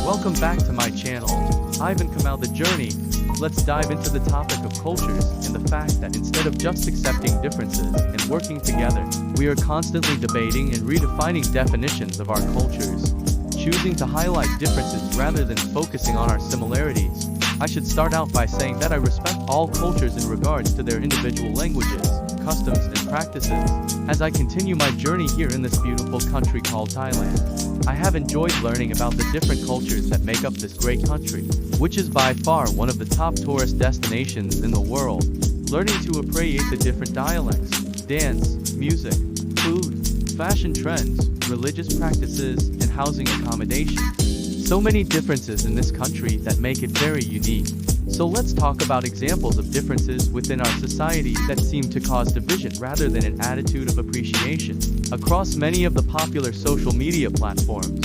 Welcome back to my channel, Ivan Kamau-The Journey. Let's dive into the topic of cultures and the fact that instead of just accepting differences and working together, we are constantly debating and redefining definitions of our cultures, choosing to highlight differences rather than focusing on our similarities. I should start out by saying that I respect all cultures in regards to their individual languages, customs, and practices. As I continue my journey here in this beautiful country called Thailand, I have enjoyed learning about the different cultures that make up this great country, which is by far one of the top tourist destinations in the world. Learning to appreciate the different dialects, dance, music, food, fashion trends, religious practices, and housing accommodation. So many differences in this country that make it very unique. So let's talk about examples of differences within our society that seem to cause division rather than an attitude of appreciation. Across many of the popular social media platforms,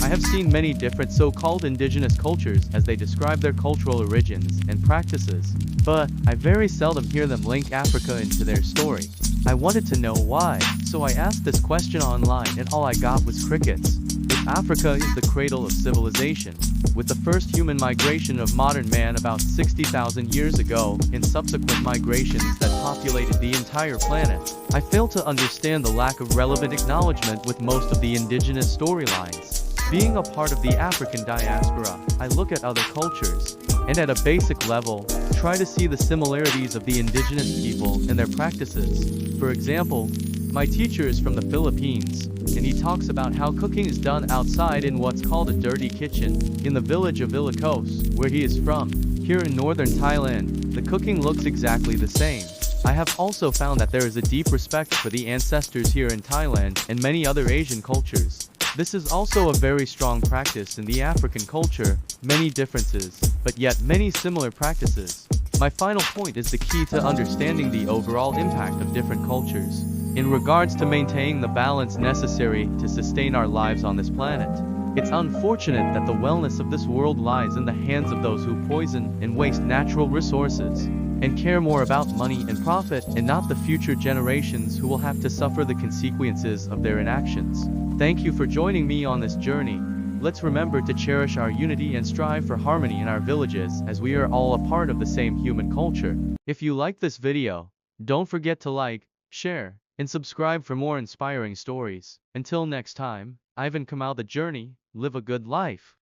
I have seen many different so-called indigenous cultures as they describe their cultural origins and practices, but I very seldom hear them link Africa into their story. I wanted to know why, so I asked this question online and all I got was crickets. If Africa is the cradle of civilization, with the first human migration of modern man about 60,000 years ago, and subsequent migrations that populated the entire planet, I fail to understand the lack of relevant acknowledgement with most of the indigenous storylines. Being a part of the African diaspora, I look at other cultures, and at a basic level, try to see the similarities of the indigenous people and their practices. For example, my teacher is from the Philippines, and he talks about how cooking is done outside in what's called a dirty kitchen, in the village of Ilocos, where he is from. Here in northern Thailand, the cooking looks exactly the same. I have also found that there is a deep respect for the ancestors here in Thailand and many other Asian cultures. This is also a very strong practice in the African culture, many differences, but yet many similar practices. My final point is the key to understanding the overall impact of different cultures in regards to maintaining the balance necessary to sustain our lives on this planet. It's unfortunate that the wellness of this world lies in the hands of those who poison and waste natural resources, and care more about money and profit and not the future generations who will have to suffer the consequences of their inactions. Thank you for joining me on this journey. Let's remember to cherish our unity and strive for harmony in our villages as we are all a part of the same human culture. If you like this video, don't forget to like, share, and subscribe for more inspiring stories. Until next time, Ivan Kamau-The Journey, live a good life.